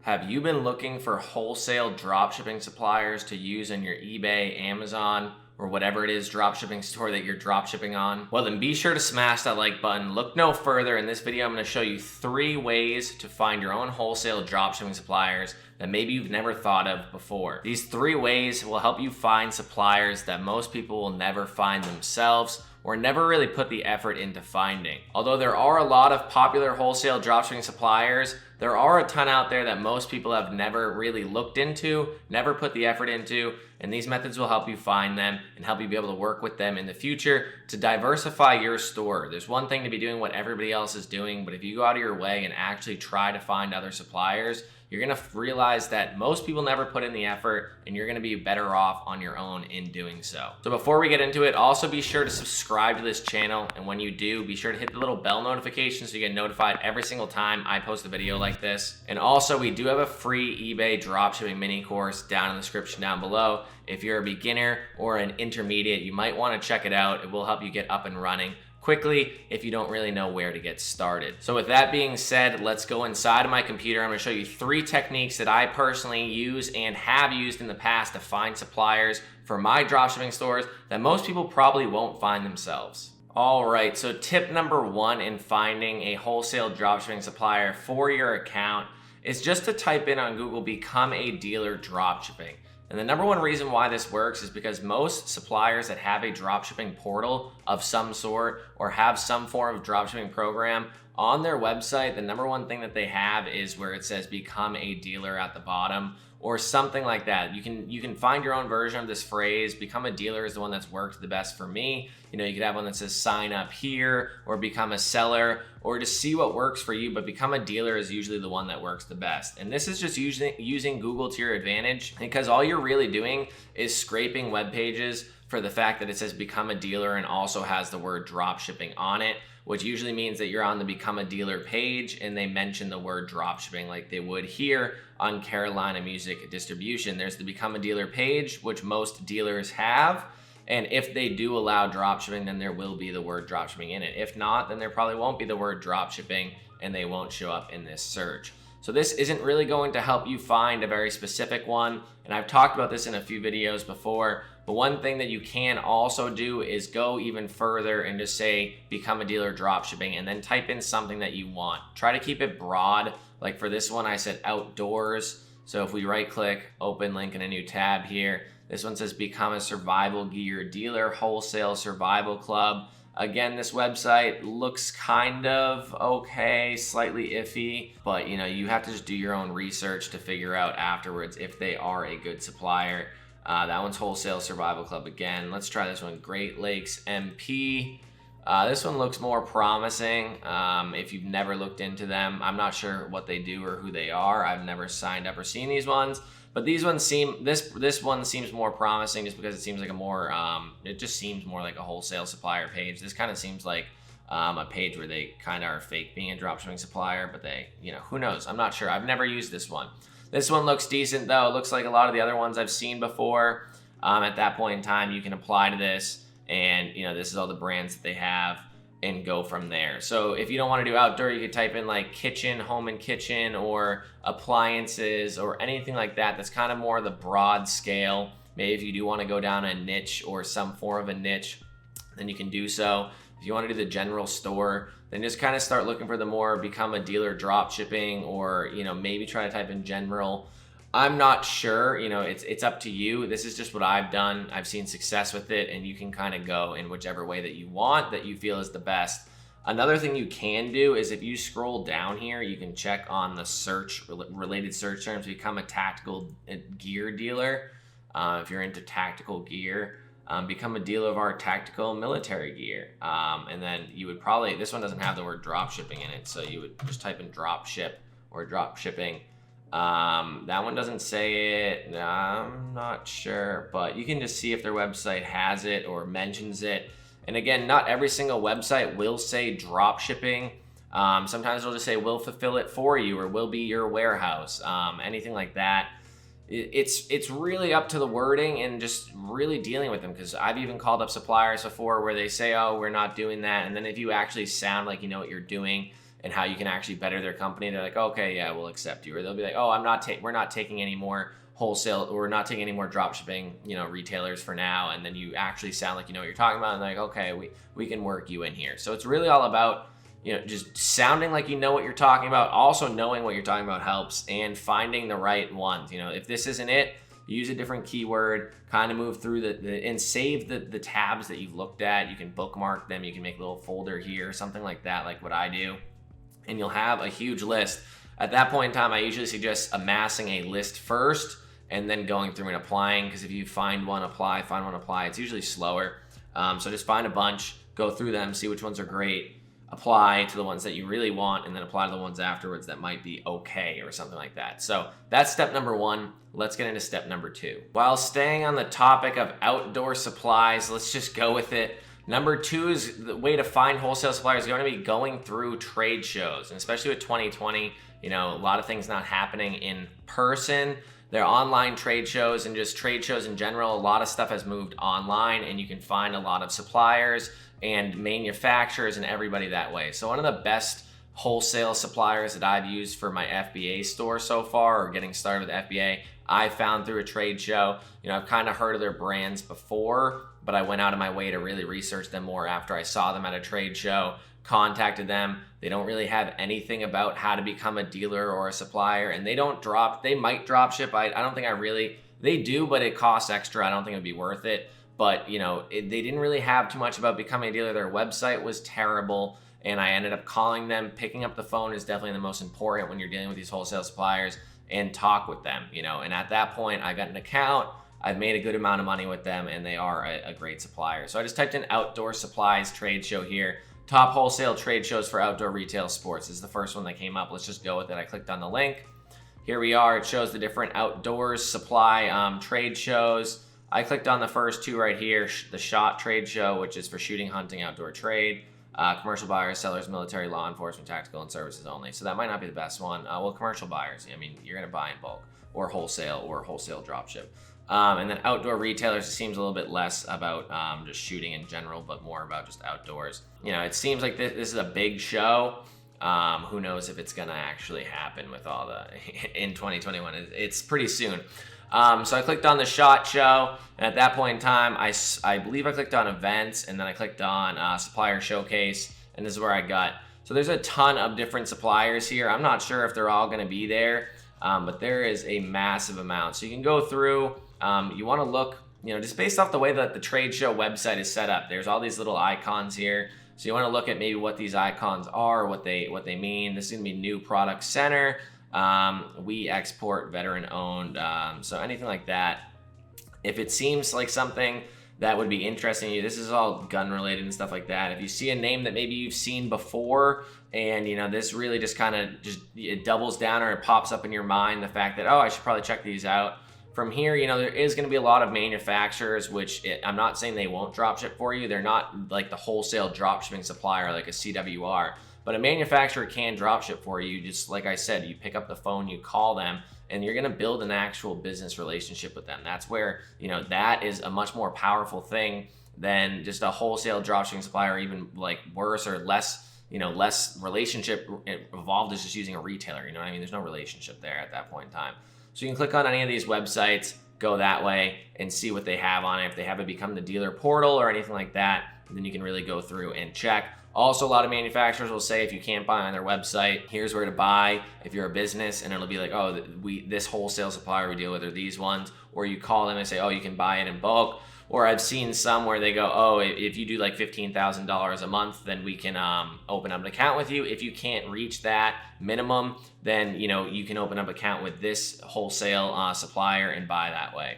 Have you been looking for wholesale dropshipping suppliers to use in your eBay, Amazon, or whatever it is dropshipping store that you're dropshipping on? Well, then be sure to smash that like button. Look no further. In this video, I'm going to show you 3 ways to find your own wholesale dropshipping suppliers that maybe you've never thought of before. These 3 ways will help you find suppliers that most people will never find themselves or never really put the effort into finding. Although there are a lot of popular wholesale dropshipping suppliers, there are a ton out there that most people have never really looked into, never put the effort into, and these methods will help you find them and help you be able to work with them in the future to diversify your store. There's one thing to be doing what everybody else is doing, but if you go out of your way and actually try to find other suppliers, you're gonna realize that most people never put in the effort and you're gonna be better off on your own in doing so. So before we get into it, also be sure to subscribe to this channel. And when you do, be sure to hit the little bell notification so you get notified every single time I post a video like this. And also we do have a free eBay dropshipping mini course down in the description down below. If you're a beginner or an intermediate, you might wanna check it out. It will help you get up and running quickly if you don't really know where to get started. So with that being said, let's go inside of my computer. I'm gonna show you 3 techniques that I personally use and have used in the past to find suppliers for my dropshipping stores that most people probably won't find themselves. All right, so tip number 1 in finding a wholesale dropshipping supplier for your account is just to type in on Google, become a dealer dropshipping. And the number 1 reason why this works is because most suppliers that have a dropshipping portal of some sort or have some form of dropshipping program on their website, the number 1 thing that they have is where it says become a dealer at the bottom or something like that. You can find your own version of this phrase. Become a dealer is the one that's worked the best for me. You know, you could have one that says sign up here or become a seller or just see what works for you, but become a dealer is usually the one that works the best. And this is just using Google to your advantage because all you're really doing is scraping web pages for the fact that it says become a dealer and also has the word dropshipping on it, which usually means that you're on the become a dealer page and they mention the word dropshipping like they would here on Carolina Music Distribution. There's the become a dealer page, which most dealers have. And if they do allow dropshipping, then there will be the word dropshipping in it. If not, then there probably won't be the word dropshipping and they won't show up in this search. So this isn't really going to help you find a very specific one. And I've talked about this in a few videos before, but one thing that you can also do is go even further and just say, become a dealer dropshipping, and then type in something that you want. Try to keep it broad. Like for this one, I said outdoors. So if we right click, open link in a new tab here, this one says become a survival gear dealer, wholesale survival club. Again, this website looks kind of okay, slightly iffy, but you know, you have to just do your own research to figure out afterwards if they are a good supplier. That one's wholesale survival club again. Let's try this one, Great Lakes MP. This one looks more promising. If you've never looked into them, I'm not sure what they do or who they are. I've never signed up or seen these ones. But these ones seem, this one seems more promising just because it seems like a more, it just seems more like a wholesale supplier page. This kind of seems like a page where they kind of are fake being a dropshipping supplier, but they, you know, who knows? I'm not sure. I've never used this one. This one looks decent though. It looks like a lot of the other ones I've seen before. At that point in time, you can apply to this and, you know, this is all the brands that they have and go from there. So if you don't want to do outdoor, you could type in like kitchen, home and kitchen, or appliances or anything like that. That's kind of more the broad scale. Maybe if you do want to go down a niche or some form of a niche, then you can do so. If you want to do the general store, then just kind of start looking for the more become a dealer drop shipping, or, you know, maybe try to type in general. I'm not sure, you know, it's up to you. This is just what I've done. I've seen success with it, and you can kind of go in whichever way that you want, that you feel is the best. Another thing you can do is if you scroll down here, you can check on the search, related search terms, become a tactical gear dealer. If you're into tactical gear, become a dealer of our tactical military gear. And then you would probably, this one doesn't have the word drop shipping in it, so you would just type in drop ship or drop shipping. That one doesn't say it. I'm not sure, but you can just see if their website has it or mentions it. And again, not every single website will say drop shipping. Sometimes they'll just say we'll fulfill it for you or we'll be your warehouse, anything like that. It's really up to the wording and just really dealing with them, because I've even called up suppliers before where they say, oh, we're not doing that. And then if you actually sound like you know what you're doing and how you can actually better their company, they're like, okay, yeah, we'll accept you. Or they'll be like, oh, we're not taking any more wholesale, or we're not taking any more drop shipping, retailers for now. And then you actually sound like you know what you're talking about, and they're like, okay, we can work you in here. So it's really all about just sounding like you know what you're talking about. Also knowing what you're talking about helps, and finding the right ones. If this isn't it, use a different keyword, kind of move through and save the tabs that you've looked at. You can bookmark them. You can make a little folder here, something like that, like what I do. And you'll have a huge list. At that point in time, I usually suggest amassing a list first and then going through and applying, because if you find one, apply, it's usually slower. So just find a bunch, go through them, see which ones are great, apply to the ones that you really want, and then apply to the ones afterwards that might be okay or something like that. So that's step number 1. Let's get into step number 2. While staying on the topic of outdoor supplies, let's just go with it. Number 2 is the way to find wholesale suppliers. You're going to be going through trade shows, and especially with 2020, a lot of things not happening in person. They're online trade shows, and just trade shows in general. A lot of stuff has moved online, and you can find a lot of suppliers and manufacturers and everybody that way. So one of the best wholesale suppliers that I've used for my FBA store so far, or getting started with FBA, I found through a trade show. I've kind of heard of their brands before, but I went out of my way to really research them more after I saw them at a trade show, contacted them. They don't really have anything about how to become a dealer or a supplier, and they might drop ship. I don't think they do, but it costs extra. I don't think it'd be worth it. But, they didn't really have too much about becoming a dealer. Their website was terrible, and I ended up calling them. Picking up the phone is definitely the most important when you're dealing with these wholesale suppliers, and talk with them, and at that point I got an account. I've made a good amount of money with them, and they are a great supplier. So I just typed in outdoor supplies trade show here. Top wholesale trade shows for outdoor retail sports is the first one that came up. Let's just go with it. I clicked on the link. Here we are. It shows the different outdoors supply trade shows. I clicked on the first 2 right here, the SHOT trade show, which is for shooting, hunting, outdoor trade. Commercial buyers, sellers, military, law enforcement, tactical, and services only. So that might not be the best one. Well, commercial buyers, you're going to buy in bulk, or wholesale dropship. And then outdoor retailers, it seems a little bit less about just shooting in general, but more about just outdoors. It seems like this is a big show. Who knows if it's going to actually happen with all in 2021. It's pretty soon. So I clicked on the SHOT show, and at that point in time, I believe I clicked on events, and then I clicked on supplier showcase, and this is where I got. So there's a ton of different suppliers here. I'm not sure if they're all going to be there, but there is a massive amount. So you can go through. You want to look, just based off the way that the trade show website is set up. There's all these little icons here. So you want to look at maybe what these icons are, what they mean. This is going to be new product center. We export veteran owned. So anything like that. If it seems like something that would be interesting to you, this is all gun related and stuff like that. If you see a name that maybe you've seen before, and this really just kind of it doubles down, or it pops up in your mind, the fact that, oh, I should probably check these out. From here, there is going to be a lot of manufacturers, I'm not saying they won't drop ship for you. They're not like the wholesale drop shipping supplier like a CWR, but a manufacturer can drop ship for you. Just like I said, you pick up the phone, you call them, and you're going to build an actual business relationship with them. That's where, that is a much more powerful thing than just a wholesale drop shipping supplier, or even like worse or less, less relationship involved as just using a retailer. There's no relationship there at that point in time. So you can click on any of these websites, go that way, and see what they have on it. If they have it become the dealer portal or anything like that, then you can really go through and check. Also, a lot of manufacturers will say if you can't buy on their website, here's where to buy if you're a business, and it'll be like, oh, this wholesale supplier we deal with are these ones. Or you call them and say, oh, you can buy it in bulk. Or I've seen some where they go, oh, if you do like $15,000 a month, then we can open up an account with you. If you can't reach that minimum, then you can open up an account with this wholesale supplier and buy that way.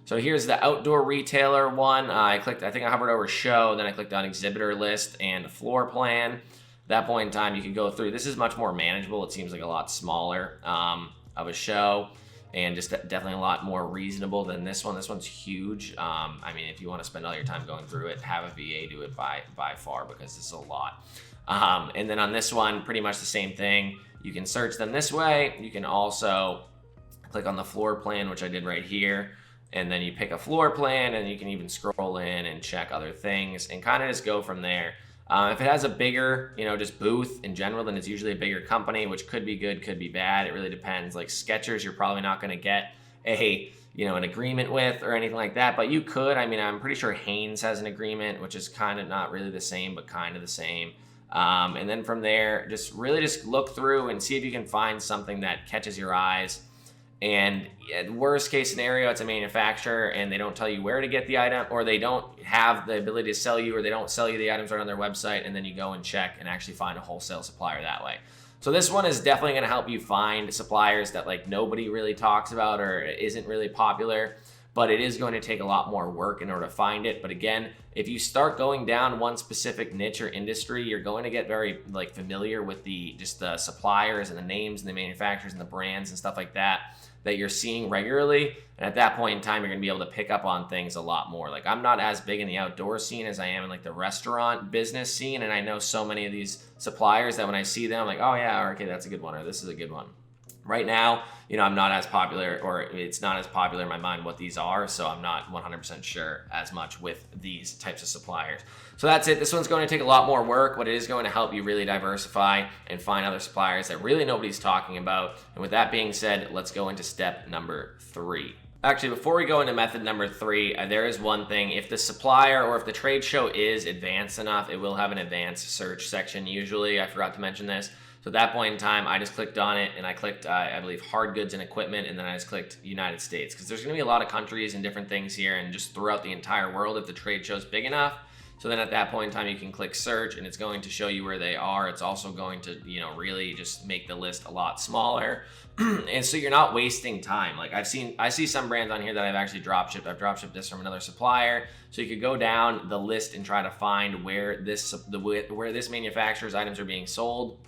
So here's the outdoor retailer one. I think I hovered over show, then I clicked on exhibitor list and floor plan. At that point in time, you can go through. This is much more manageable. It seems like a lot smaller of a show, and just definitely a lot more reasonable than this one. This one's huge. If you want to spend all your time going through it, have a VA do it by far, because this is a lot. And then on this one, pretty much the same thing. You can search them this way. You can also click on the floor plan, which I did right here. And then you pick a floor plan, and you can even scroll in and check other things and kind of just go from there. If it has a bigger, just booth in general, then it's usually a bigger company, which could be good, could be bad. It really depends. Like Skechers, you're probably not going to get an agreement with or anything like that, but you could. I mean, I'm pretty sure Hanes has an agreement, which is kind of not really the same, but kind of the same. And then from there, just look through and see if you can find something that catches your eyes. And worst case scenario, it's a manufacturer and they don't tell you where to get the item, or they don't have the ability to sell you, or they don't sell you the items right on their website, and then you go and check and actually find a wholesale supplier that way. So this one is definitely going to help you find suppliers that like nobody really talks about or isn't really popular, but it is going to take a lot more work in order to find it. But again, if you start going down one specific niche or industry, you're going to get very familiar with the suppliers and the names and the manufacturers and the brands and stuff like that you're seeing regularly. And at that point in time, you're going to be able to pick up on things a lot more. Like, I'm not as big in the outdoor scene as I am in like the restaurant business scene. And I know so many of these suppliers that when I see them, I'm like, oh yeah, okay, that's a good one, or this is a good one. Right now, I'm not as popular, or it's not as popular in my mind what these are, so I'm not 100% sure as much with these types of suppliers. So that's it. This one's going to take a lot more work, but it is going to help you really diversify and find other suppliers that really nobody's talking about. And with that being said, let's go into step number 3. Actually, before we go into method number 3, there is one thing. If the supplier or if the trade show is advanced enough, it will have an advanced search section usually. I forgot to mention this. So at that point in time, I just clicked on it and I clicked, I believe, hard goods and equipment, and then I just clicked United States, because there's going to be a lot of countries and different things here and just throughout the entire world if the trade show's big enough. So then at that point in time, you can click search and it's going to show you where they are. It's also going to, really just make the list a lot smaller. And so you're not wasting time. Like I see some brands on here that I've actually dropshipped. I've dropshipped this from another supplier. So you could go down the list and try to find where this manufacturer's items are being sold.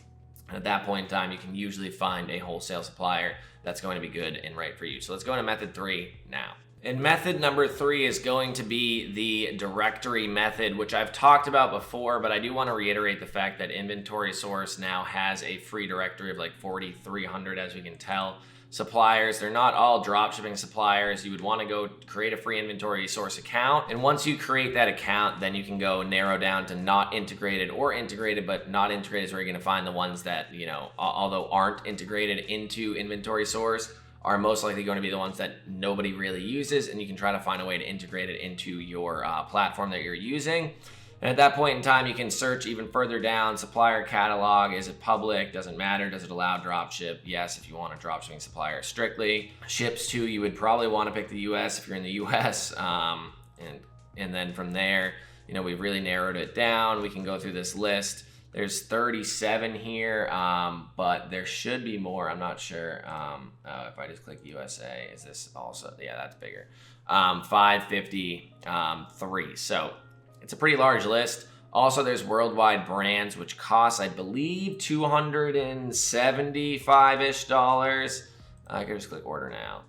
And at that point in time, you can usually find a wholesale supplier that's going to be good and right for you. So let's go into method 3 now. And method number 3 is going to be the directory method, which I've talked about before, but I do want to reiterate the fact that Inventory Source now has a free directory of like 4,300, as we can tell, suppliers. They're not all dropshipping suppliers. You would want to go create a free Inventory Source account. And once you create that account, then you can go narrow down to not integrated or integrated, but not integrated is where you're going to find the ones that, although aren't integrated into Inventory Source, are most likely going to be the ones that nobody really uses, and you can try to find a way to integrate it into your platform that you're using. And at that point in time, you can search even further down, supplier catalog. Is it public? Doesn't matter. Does it allow dropship? Yes, if you want a dropshipping supplier strictly. Ships to, you would probably want to pick the US if you're in the US. And then from there, we've really narrowed it down. We can go through this list. There's 37 here, but there should be more. I'm not sure. If I just click USA, is this also? Yeah, that's bigger. 553. So it's a pretty large list. Also, there's worldwide brands, which costs, I believe, $275-ish. I can just click order now.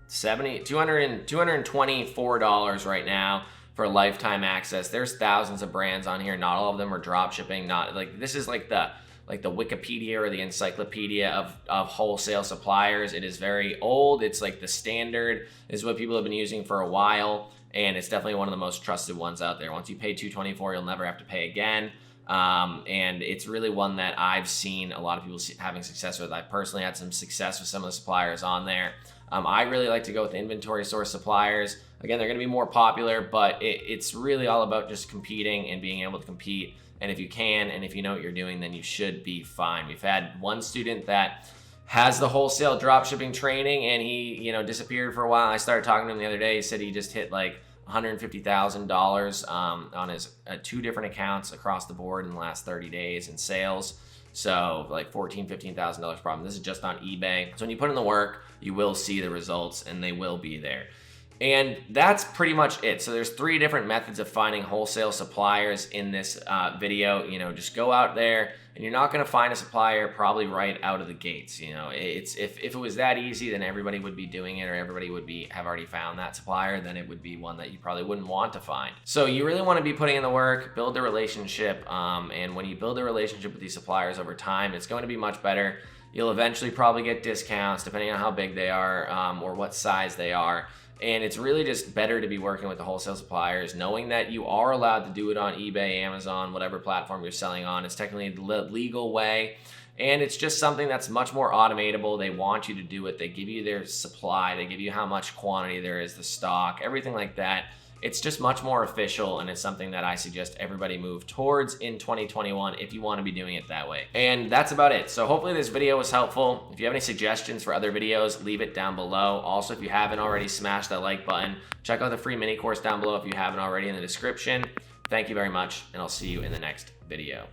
$224 right now for lifetime access. There's thousands of brands on here. Not all of them are drop shipping. Not like this is like the Wikipedia or the encyclopedia of wholesale suppliers. It is very old. It's like the standard is what people have been using for a while, and it's definitely one of the most trusted ones out there. Once you pay $224, you'll never have to pay again. And it's really one that I've seen a lot of people having success with. I personally had some success with some of the suppliers on there. I really like to go with Inventory Source suppliers. Again, they're going to be more popular, but it's really all about just competing and being able to compete. And if you can, and if you know what you're doing, then you should be fine. We've had one student that has the wholesale dropshipping training, and he, disappeared for a while. I started talking to him the other day. He said he just hit like $150,000 on his 2 different accounts across the board in the last 30 days in sales. So like $14,000-$15,000 problem. This is just on eBay. So when you put in the work, you will see the results, and they will be there. And that's pretty much it. So there's 3 different methods of finding wholesale suppliers in this video. Just go out there, and you're not going to find a supplier probably right out of the gates. It's if it was that easy, then everybody would be doing it, or everybody would have already found that supplier. Then it would be one that you probably wouldn't want to find. So you really want to be putting in the work, build a relationship, and when you build a relationship with these suppliers over time, it's going to be much better. You'll eventually probably get discounts depending on how big they are or what size they are. And it's really just better to be working with the wholesale suppliers, knowing that you are allowed to do it on eBay, Amazon, whatever platform you're selling on. It's technically the legal way. And it's just something that's much more automatable. They want you to do it. They give you their supply. They give you how much quantity there is, the stock, everything like that. It's just much more official, and it's something that I suggest everybody move towards in 2021 if you want to be doing it that way. And that's about it. So hopefully this video was helpful. If you have any suggestions for other videos, leave it down below. Also, if you haven't already, smash that like button. Check out the free mini course down below if you haven't already in the description. Thank you very much, and I'll see you in the next video.